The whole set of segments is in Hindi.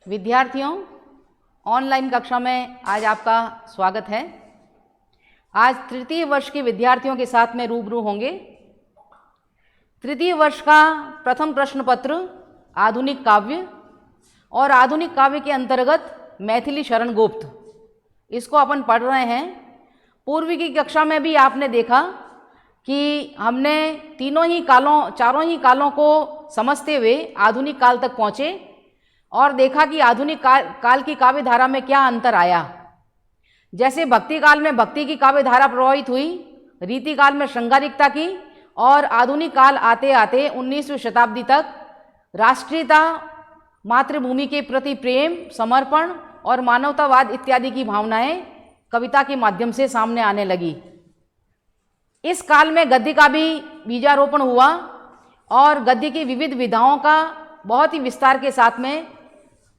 विद्यार्थियों, ऑनलाइन कक्षा में आज आपका स्वागत है। आज तृतीय वर्ष के विद्यार्थियों के साथ में रूबरू होंगे। तृतीय वर्ष का प्रथम प्रश्न पत्र आधुनिक काव्य और आधुनिक काव्य के अंतर्गत मैथिली शरण गुप्त, इसको अपन पढ़ रहे हैं। पूर्व की कक्षा में भी आपने देखा कि हमने चारों ही कालों को समझते हुए आधुनिक काल तक पहुँचे और देखा कि आधुनिक काल की काव्य धारा में क्या अंतर आया। जैसे भक्ति काल में भक्ति की काव्य धारा प्रभावित हुई, रीति काल में श्रृंगारिकता की, और आधुनिक काल आते आते 19वीं शताब्दी तक राष्ट्रीयता, मातृभूमि के प्रति प्रेम, समर्पण और मानवतावाद इत्यादि की भावनाएं कविता के माध्यम से सामने आने लगी। इस काल में गद्य का भी बीजारोपण हुआ और गद्य की विविध विधाओं का बहुत ही विस्तार के साथ में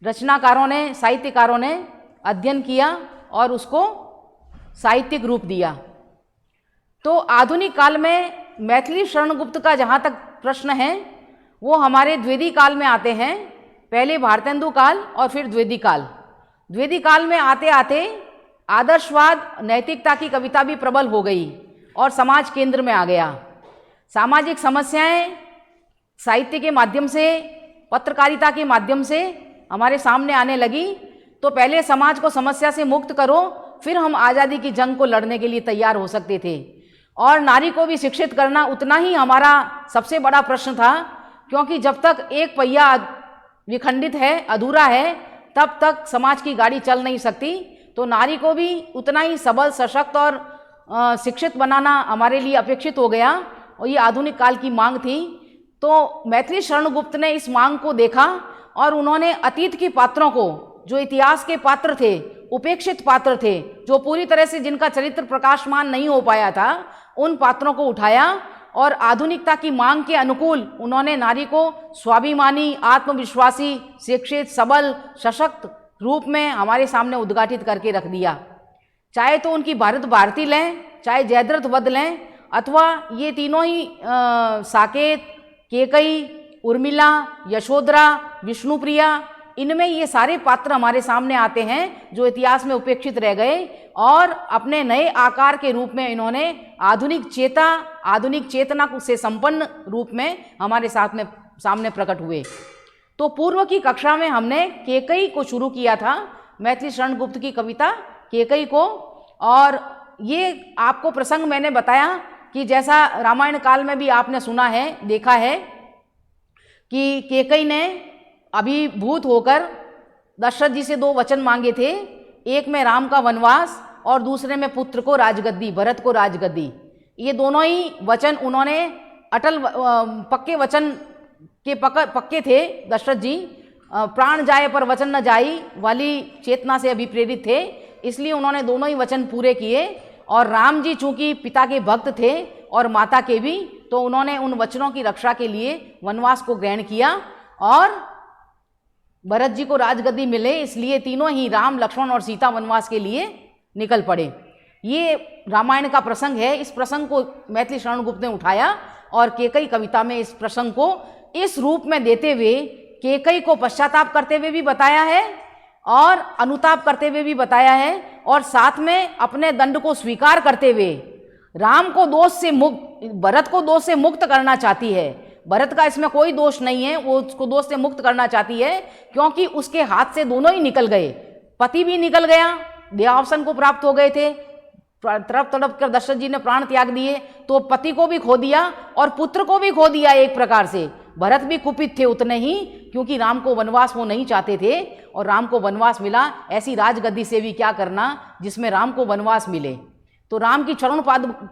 रचनाकारों ने, साहित्यकारों ने अध्ययन किया और उसको साहित्यिक रूप दिया। तो आधुनिक काल में मैथिली शरण गुप्त का जहाँ तक प्रश्न है वो हमारे द्विवेदी काल में आते हैं। पहले भारतेंदु काल और फिर द्विवेदी काल। द्विवेदी काल में आते आते आदर्शवाद, नैतिकता की कविता भी प्रबल हो गई और समाज केंद्र में आ गया। सामाजिक समस्याएं साहित्य के माध्यम से, पत्रकारिता के माध्यम से हमारे सामने आने लगी। तो पहले समाज को समस्या से मुक्त करो, फिर हम आज़ादी की जंग को लड़ने के लिए तैयार हो सकते थे। और नारी को भी शिक्षित करना उतना ही हमारा सबसे बड़ा प्रश्न था, क्योंकि जब तक एक पहिया विखंडित है, अधूरा है, तब तक समाज की गाड़ी चल नहीं सकती। तो नारी को भी उतना ही सबल, सशक्त और शिक्षित बनाना हमारे लिए अपेक्षित हो गया और ये आधुनिक काल की मांग थी। तो मैथिली शरण गुप्त ने इस मांग को देखा और उन्होंने अतीत के पात्रों को, जो इतिहास के पात्र थे, उपेक्षित पात्र थे, जो पूरी तरह से जिनका चरित्र प्रकाशमान नहीं हो पाया था, उन पात्रों को उठाया और आधुनिकता की मांग के अनुकूल उन्होंने नारी को स्वाभिमानी, आत्मविश्वासी, शिक्षित, सबल, सशक्त रूप में हमारे सामने उद्घाटित करके रख दिया। चाहे तो उनकी भारत भारती लें, चाहे जयद्रथ वध लें, अथवा ये तीनों ही साकेत, केकई, उर्मिला, यशोधरा, विष्णुप्रिया, इनमें ये सारे पात्र हमारे सामने आते हैं जो इतिहास में उपेक्षित रह गए और अपने नए आकार के रूप में इन्होंने आधुनिक चेतना से संपन्न रूप में हमारे सामने प्रकट हुए। तो पूर्व की कक्षा में हमने केकई को शुरू किया था, मैथिली शरण गुप्त की कविता केकई को, और ये आपको प्रसंग मैंने बताया कि जैसा रामायण काल में भी आपने सुना है, देखा है कि केकई ने अभिभूत होकर दशरथ जी से 2 वचन मांगे थे। एक में राम का वनवास और दूसरे में पुत्र को राजगद्दी, भरत को राजगद्दी। ये दोनों ही वचन उन्होंने अटल पक्के वचन के पक्के थे। दशरथ जी प्राण जाए पर वचन न जाई वाली चेतना से अभिप्रेरित थे, इसलिए उन्होंने दोनों ही वचन पूरे किए। और राम जी चूंकि पिता के भक्त थे और माता के भी, तो उन्होंने उन वचनों की रक्षा के लिए वनवास को ग्रहण किया और भरत जी को राजगद्दी मिले, इसलिए तीनों ही राम, लक्ष्मण और सीता वनवास के लिए निकल पड़े। ये रामायण का प्रसंग है। इस प्रसंग को मैथिली शरण गुप्त ने उठाया और केकई कविता में इस प्रसंग को इस रूप में देते हुए केकई को पश्चाताप करते हुए भी बताया है और अनुताप करते हुए भी बताया है, और साथ में अपने दंड को स्वीकार करते हुए राम को भरत को दोष से मुक्त करना चाहती है। भरत का इसमें कोई दोष नहीं है, वो उसको दोष से मुक्त करना चाहती है, क्योंकि उसके हाथ से दोनों ही निकल गए। पति भी निकल गया, देहावसान को प्राप्त हो गए थे, तड़प तड़प कर दशरथ जी ने प्राण त्याग दिए, तो पति को भी खो दिया और पुत्र को भी खो दिया एक प्रकार से। भरत भी कुपित थे उतने ही, क्योंकि राम को वनवास वो नहीं चाहते थे और राम को वनवास मिला। ऐसी राजगद्दी से भी क्या करना जिसमें राम को वनवास मिले। तो राम की चरण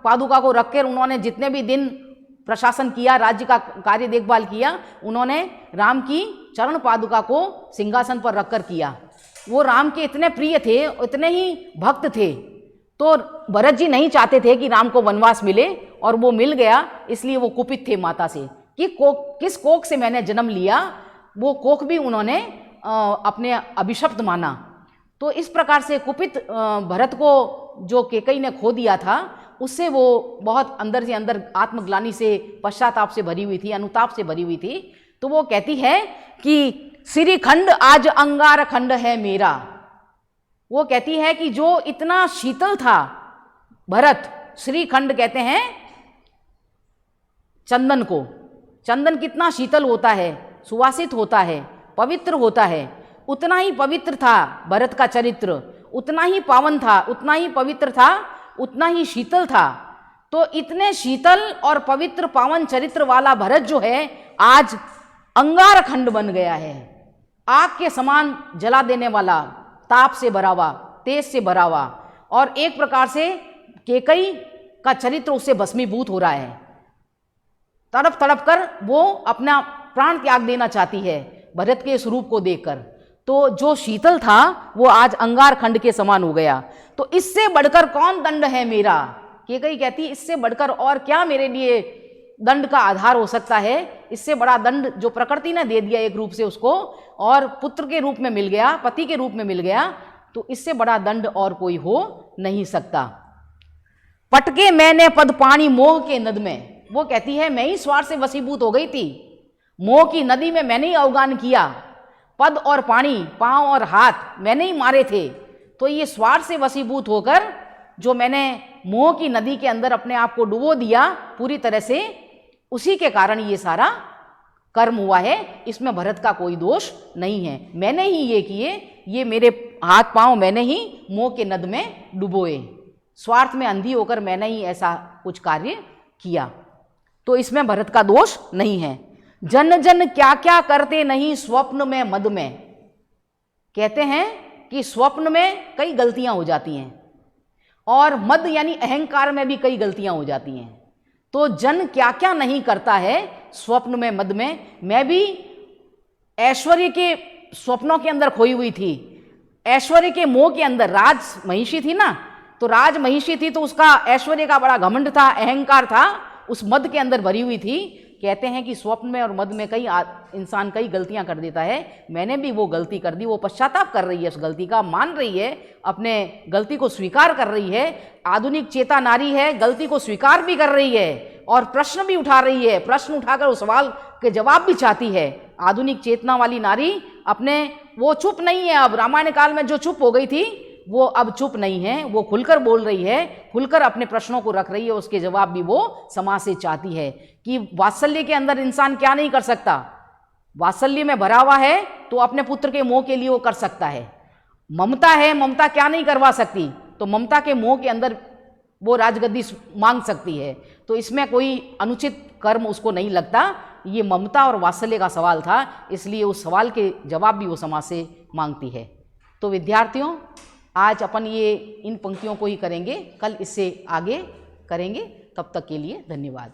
पादुका को रखकर उन्होंने जितने भी दिन प्रशासन किया, राज्य का कार्य देखभाल किया, उन्होंने राम की चरण पादुका को सिंहासन पर रखकर किया। वो राम के इतने प्रिय थे, इतने ही भक्त थे, तो भरत जी नहीं चाहते थे कि राम को वनवास मिले और वो मिल गया, इसलिए वो कुपित थे माता से कि किस कोख से मैंने जन्म लिया। वो कोख भी उन्होंने अपने अभिशप्त माना। तो इस प्रकार से कुपित भरत को जो केकई ने खो दिया था, उससे वो बहुत अंदर से अंदर आत्मग्लानि से, पश्चाताप से भरी हुई थी, अनुताप से भरी हुई थी। तो वो कहती है कि श्रीखंड आज अंगार खंड है मेरा। वो कहती है कि जो इतना शीतल था भरत, श्रीखंड कहते हैं चंदन को। चंदन कितना शीतल होता है, सुवासित होता है, पवित्र होता है, उतना ही पवित्र था भरत का चरित्र, उतना ही पावन था, उतना ही पवित्र था, उतना ही शीतल था। तो इतने शीतल और पवित्र पावन चरित्र वाला भरत जो है आज अंगारखंड बन गया है, आग के समान जला देने वाला, ताप से भरा हुआ, तेज से भरा हुआ, और एक प्रकार से केकई का चरित्र उससे भस्मीभूत हो रहा है। तड़प तड़प कर वो अपना प्राण त्याग देना चाहती है भरत के इस रूप को देखकर। तो जो शीतल था वो आज अंगारखंड के समान हो गया। तो इससे बढ़कर कौन दंड है मेरा, केकई कहती इससे बढ़कर और क्या मेरे लिए दंड का आधार हो सकता है। इससे बड़ा दंड जो प्रकृति ने दे दिया एक रूप से उसको, और पुत्र के रूप में मिल गया, पति के रूप में मिल गया, तो इससे बड़ा दंड और कोई हो नहीं सकता। पटके मैंने पद पानी मोह के नद में, वो कहती है मैं ही स्वार्थ से वशीभूत हो गई थी, मोह की नदी में मैंने ही अवगान किया, पद और पानी, पांव और हाथ मैंने ही मारे थे। तो ये स्वार्थ से वशीभूत होकर जो मैंने मोह की नदी के अंदर अपने आप को डुबो दिया पूरी तरह से, उसी के कारण ये सारा कर्म हुआ है। इसमें भरत का कोई दोष नहीं है, मैंने ही ये किए, ये मेरे हाथ पांव मैंने ही मोह के नद में डुबोए, स्वार्थ में अंधी होकर मैंने ही ऐसा कुछ कार्य किया। तो इसमें भरत का दोष नहीं है। जन जन क्या क्या करते नहीं स्वप्न में मद में, कहते हैं कि स्वप्न में कई गलतियां हो जाती हैं और मद यानी अहंकार में भी कई गलतियां हो जाती हैं। तो जन क्या क्या नहीं करता है स्वप्न में मद में। मैं भी ऐश्वर्य के स्वप्नों के अंदर खोई हुई थी, ऐश्वर्य के मोह के अंदर। राज महिषी थी ना, तो राज महिषी थी तो उसका ऐश्वर्य का बड़ा घमंड था, अहंकार था, उस मद के अंदर भरी हुई थी। कहते हैं कि स्वप्न में और मद में कई इंसान कई गलतियां कर देता है। मैंने भी वो गलती कर दी, वो पश्चाताप कर रही है उस गलती का, मान रही है, अपने गलती को स्वीकार कर रही है। आधुनिक चेता नारी है, गलती को स्वीकार भी कर रही है और प्रश्न भी उठा रही है, प्रश्न उठाकर उस सवाल के जवाब भी चाहती है। आधुनिक चेतना वाली नारी अपने, वो चुप नहीं है। अब रामायण काल में जो चुप हो गई थी वो अब चुप नहीं है, वो खुलकर बोल रही है, खुलकर अपने प्रश्नों को रख रही है, उसके जवाब भी वो समाज से चाहती है। कि वात्सल्य के अंदर इंसान क्या नहीं कर सकता, वात्सल्य में भरा हुआ है तो अपने पुत्र के मोह के लिए वो कर सकता है। ममता है, ममता क्या नहीं करवा सकती, तो ममता के मोह के अंदर वो राजगद्दी मांग सकती है। तो इसमें कोई अनुचित कर्म उसको नहीं लगता। ये ममता और वात्सल्य का सवाल था, इसलिए उस सवाल के जवाब भी वो समाज से मांगती है। तो विद्यार्थियों, आज अपन ये इन पंक्तियों को ही करेंगे, कल इससे आगे करेंगे। तब तक के लिए धन्यवाद।